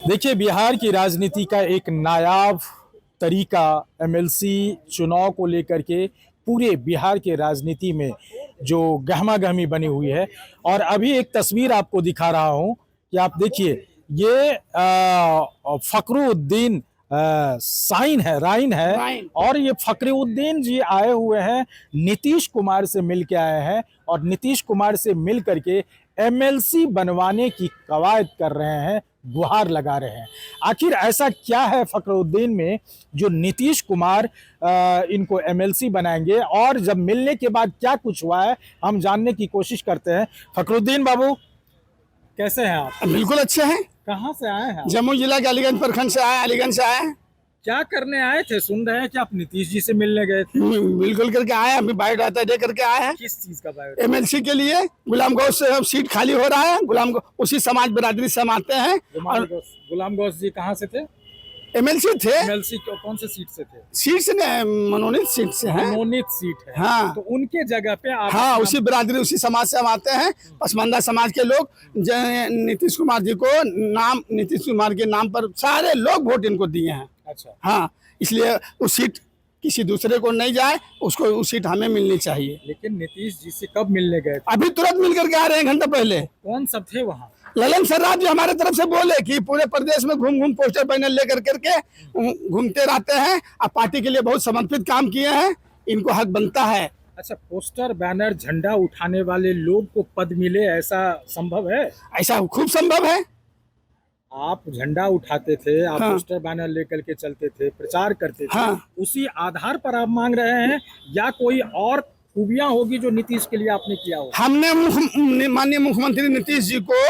देखिए, बिहार की राजनीति का एक नायाब तरीका एमएलसी चुनाव को लेकर के पूरे बिहार के राजनीति में जो गहमा-गहमी बनी हुई है। और अभी एक तस्वीर आपको दिखा रहा हूं कि आप देखिए, ये फखरुद्दीन साइन है, राइन है। और ये फखरुद्दीन जी आए हुए हैं, नीतीश कुमार से मिल के आए हैं और नीतीश कुमार से मिल करके एमएलसी बनवाने की कवायद कर रहे हैं, गुहार लगा रहे हैं। आखिर ऐसा क्या है फखरुद्दीन में जो नीतीश कुमार इनको एमएलसी बनाएंगे, और जब मिलने के बाद क्या कुछ हुआ है हम जानने की कोशिश करते हैं। फखरुद्दीन बाबू, कैसे हैं आप? बिल्कुल अच्छे हैं। कहाँ से आए हैं? जम्मू जिला के अलीगंज प्रखंड से आए, अलीगंज से आए। क्या करने आए थे? सुन रहे हैं कि आप नीतीश जी से मिलने गए थे। बिल्कुल करके आए, अभी बायोडाटा दे करके आए हैं। किस चीज का बायोडाटा? एमएलसी के लिए गुलाम गौस से अब सीट खाली हो रहा है। गुलाम उसी समाज बिरादरी से हम आते हैं। और गुलाम गौस जी कहाँ से थे? एमएलसी थे। एमएलसी कौन से सीट से थे? सीट से मनोनीत सीट से है। मनोनीत सीट है। हाँ, तो उनके जगह पे आप? हाँ, उसी बिरादरी उसी समाज से हम आते हैं। पसमानदा समाज के लोग नीतीश कुमार जी को नीतीश कुमार के नाम पर सारे लोग वोट इनको दिए हैं। अच्छा। हाँ, इसलिए उस सीट किसी दूसरे को नहीं जाए, उसको उस सीट हमें मिलनी चाहिए। लेकिन नीतीश जी से कब मिलने गए थे? अभी तुरंत मिल करके आ रहे हैं, घंटा पहले। कौन सब थे वहाँ? ललन सर्राफ जी हमारे तरफ से बोले कि पूरे प्रदेश में घूम घूम पोस्टर बैनर लेकर करके घूमते रहते हैं। अब पार्टी के लिए बहुत समर्पित काम किए हैं, इनको हक बनता है। अच्छा, पोस्टर बैनर झंडा उठाने वाले लोग को पद मिले, ऐसा संभव है? ऐसा खूब संभव है। आप झंडा उठाते थे, आप हाँ। पोस्टर बैनर लेकर के चलते थे, प्रचार करते थे। हाँ। उसी आधार पर आप मांग रहे हैं, या कोई और खूबियां होगी जो नीतीश के लिए आपने किया हो? हमने माननीय मुख्यमंत्री नीतीश जी को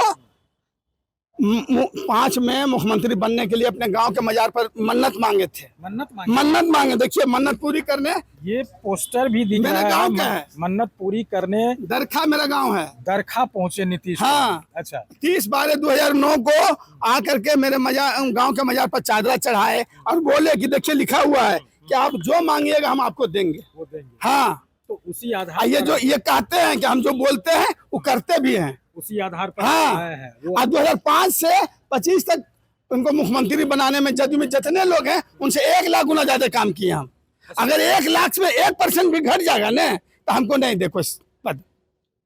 5 में मुख्यमंत्री बनने के लिए अपने गांव के मजार पर मन्नत मांगे थे। मन्नत मांगे। देखिए, मन्नत पूरी करने ये पोस्टर भी दिख रहा है। गांव का है। मन्नत पूरी करने दरखा मेरा गांव है। दरखा पहुंचे नीतीश। हाँ। अच्छा। 30/12/2009 को आकर के मेरे गांव के मजार पर चादरा चढ़ाए और बोले कि देखिए, लिखा हुआ है कि आप जो मांगिएगा हम आपको देंगे। वो देंगे। हाँ। तो उसी आधार ये जो ये कहते हैं कि हम जो बोलते हैं वो करते भी हैं, उसी आधार पर हाँ। आए हैं। 2005 से 25 तक उनको मुख्यमंत्री बनाने में जदयू में जितने लोग हैं उनसे 1 लाख गुना ज्यादा काम किए हम। अगर 1 लाख में 1% भी घट जाएगा ना तो हमको नहीं देखो पद।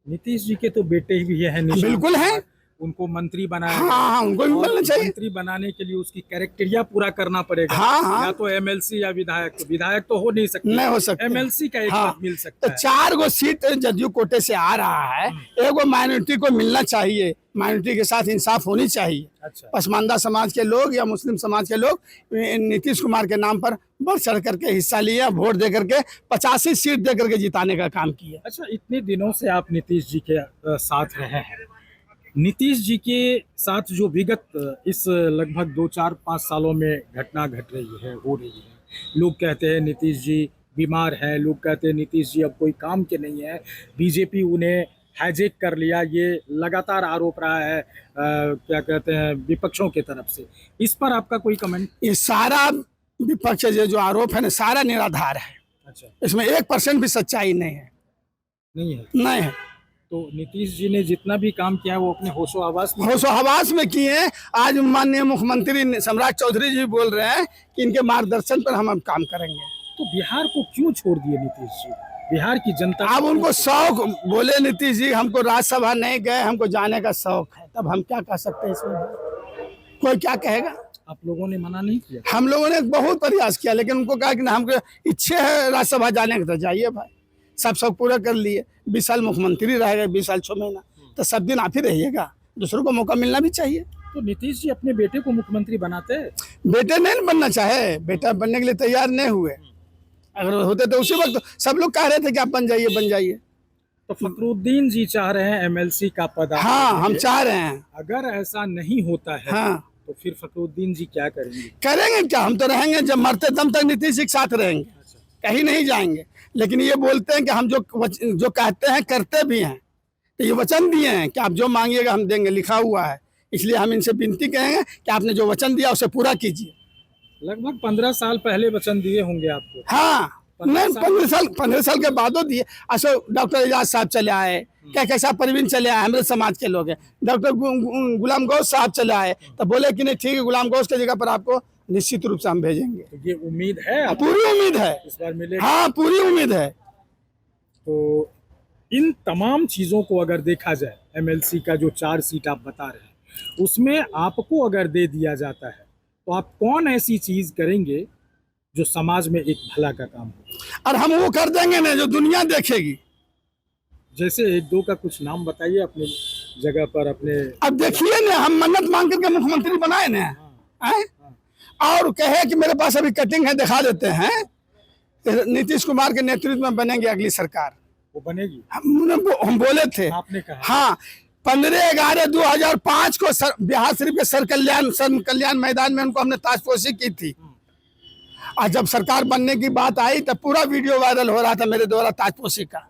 नीतीश जी के तो बेटे भी है। बिल्कुल है। उनको मंत्री बनाया। हाँ, उनको भी मिलना चाहिए। मंत्री बनाने के लिए उसकी कैरेक्टेरिया पूरा करना पड़ेगा। हाँ। या तो एमएलसी या विधायक। तो विधायक तो हो नहीं सकता। नहीं हो सकता। एमएलसी का एक पद मिल सकता है। तो 4 गो सीट जदयू कोटे से आ रहा है, एगो माइनॉरिटी को मिलना चाहिए। माइनॉरिटी के साथ इंसाफ होनी चाहिए। अच्छा। पसमानदा समाज के लोग या मुस्लिम समाज के लोग नीतीश कुमार के नाम पर बढ़ चढ़ करके हिस्सा लिया, वोट दे करके 85 सीट दे करके जिताने का काम किया। अच्छा, इतने दिनों से आप नीतीश जी के साथ रहे हैं। नीतीश जी के साथ जो विगत इस लगभग 2-4-5 सालों में घटना घट रही है, हो रही है, लोग कहते हैं नीतीश जी बीमार हैं, लोग कहते हैं नीतीश जी अब कोई काम के नहीं है, बीजेपी उन्हें हाईजैक कर लिया, ये लगातार आरोप रहा है क्या कहते हैं विपक्षों की तरफ से। इस पर आपका कोई कमेंट? ये सारा विपक्ष जो आरोप है ना, सारा निराधार है। अच्छा। इसमें 1% भी सच्चाई नहीं है। नहीं है। तो नीतीश जी ने जितना भी काम किया है वो अपने होशो हवास में किए हैं। आज माननीय मुख्यमंत्री सम्राट चौधरी जी बोल रहे हैं कि इनके मार्गदर्शन पर हम काम करेंगे। तो बिहार को क्यों छोड़ दिए नीतीश जी? बिहार की जनता अब उनको शौक, बोले नीतीश जी हमको राज्यसभा नहीं गए, हमको जाने का शौक है। तब हम क्या कह सकते हैं इसमें? कोई क्या कहेगा? आप लोगों ने मना नहीं किया? हम लोगों ने बहुत प्रयास किया, लेकिन उनको कहा कि हमको इच्छा है राज्यसभा जाने का, तो जाइए भाई। सब शौक पूरा कर लिए। 20 साल मुख्यमंत्री रहेगा, 20 साल 6 महीना, तो सब दिन आप ही रहिएगा। दूसरों को मौका मिलना भी चाहिए। तो नीतीश जी अपने बेटे को मुख्यमंत्री बनाते? बेटे नहीं बनना चाहे, बेटा बनने के लिए तैयार नहीं हुए। अगर होते तो उसी वक्त सब लोग कह रहे थे कि आप बन जाइए, बन जाइए। तो फखरुद्दीन जी चाह रहे हैं एमएलसी का पद? हाँ, हम चाह रहे हैं। अगर ऐसा नहीं होता है, हाँ, तो फिर फखरुद्दीन जी क्या करेंगे? करेंगे क्या, हम तो रहेंगे, जब मरते दम तक नीतीश जी के साथ रहेंगे। अच्छा। कहीं नहीं जाएंगे। लेकिन ये बोलते हैं कि हम जो कहते हैं करते भी हैं। तो ये वचन दिए हैं कि आप जो मांगिएगा हम देंगे, लिखा हुआ है। इसलिए हम इनसे विनती करेंगे कि आपने जो वचन दिया उसे पूरा कीजिए। लगभग 15 साल पहले वचन दिए होंगे आपको। हाँ, नहीं, 15 साल के बाद हो दिए। अशोक डॉक्टर एजाज साहब चले आए, क्या साहब परवीन चले आए, हमारे समाज के लोग हैं। डॉक्टर गुलाम गौस साहब चले आए, तो बोले कि नहीं ठीक है, गुलाम गौस की जगह पर आपको निश्चित रूप से हम भेजेंगे। तो ये उम्मीद है आपको पूरी उम्मीद है इस बार मिलेगा? हाँ, पूरी उम्मीद है। तो इन तमाम चीज़ों को अगर देखा जाए, एमएलसी का जो 4 सीट आप बता रहे हैं, उसमें आपको अगर दे दिया जाता है तो आप कौन ऐसी चीज़ करेंगे जो समाज में एक भला का काम हो? और हम वो कर देंगे ना जो दुनिया देखेगी। जैसे 1-2 का कुछ नाम बताइए अपने जगह पर, अपने। अब देखिए ना, हम मन्नत मांग करके मुख्यमंत्री बनाए ना, हैं? और कहे कि मेरे पास अभी कटिंग है, दिखा देते हैं। नीतीश कुमार के नेतृत्व में बनेंगे अगली सरकार, वो बनेगी। हम बोले थे, आपने कहा हाँ। 15/11/2005 को बिहार शरीफ के सर कल्याण मैदान में उनको हमने ताजपोशी की थी। और जब सरकार बनने की बात आई तब पूरा वीडियो वायरल हो रहा था मेरे द्वारा ताजपोशी का।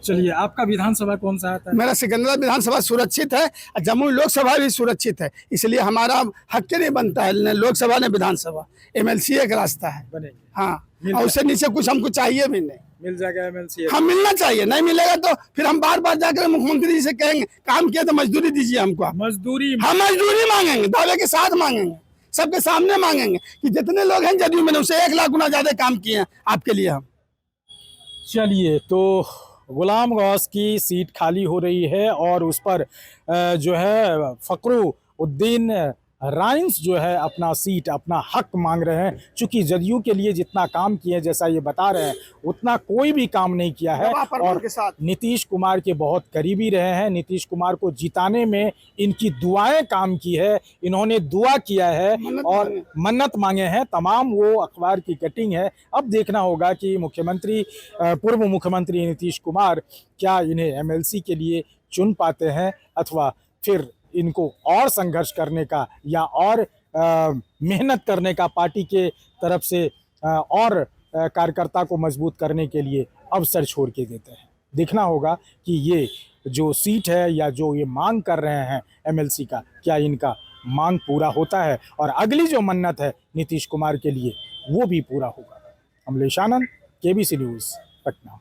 चलिए, आपका विधानसभा कौन सा आता है? मेरा सिकंदराबाद विधानसभा सुरक्षित है और जमुई लोकसभा भी सुरक्षित है, इसलिए हमारा हक नहीं बनता है न लोकसभा न विधानसभा। एमएलसी एक रास्ता है। बनेगी। हाँ, और उससे नीचे कुछ हमको चाहिए भी नहीं। मिल जाएगा एमएलसी? हम मिलना चाहिए, नहीं मिलेगा तो फिर हम बार बार जाकर मुख्यमंत्री जी से कहेंगे काम किया तो मजदूरी दीजिए हमको। मजदूरी? हम मजदूरी मांगेंगे, दावे के साथ मांगेंगे, सबके सामने मांगेंगे कि जितने लोग हैं जदयू में उससे 1 लाख गुना ज्यादा काम किए हैं आपके लिए हम। चलिए, तो गुलाम गौस की सीट खाली हो रही है और उस पर जो है फखरुद्दीन राइंस जो है अपना सीट, अपना हक मांग रहे हैं। चूंकि जदयू के लिए जितना काम किए हैं, जैसा ये बता रहे हैं, उतना कोई भी काम नहीं किया है और नीतीश कुमार के बहुत करीबी रहे हैं। नीतीश कुमार को जिताने में इनकी दुआएं काम की है, इन्होंने दुआ किया है और मन्नत मांगे हैं। तमाम वो अखबार की कटिंग है। अब देखना होगा कि पूर्व मुख्यमंत्री नीतीश कुमार क्या इन्हें एमएलसी के लिए चुन पाते हैं अथवा फिर इनको और संघर्ष करने का या और मेहनत करने का पार्टी के तरफ से और कार्यकर्ता को मजबूत करने के लिए अवसर छोड़ के देते हैं। देखना होगा कि ये जो सीट है या जो ये मांग कर रहे हैं एमएलसी का, क्या इनका मांग पूरा होता है और अगली जो मन्नत है नीतीश कुमार के लिए वो भी पूरा होगा। अमलेश आनंद, केबीसी न्यूज़, पटना।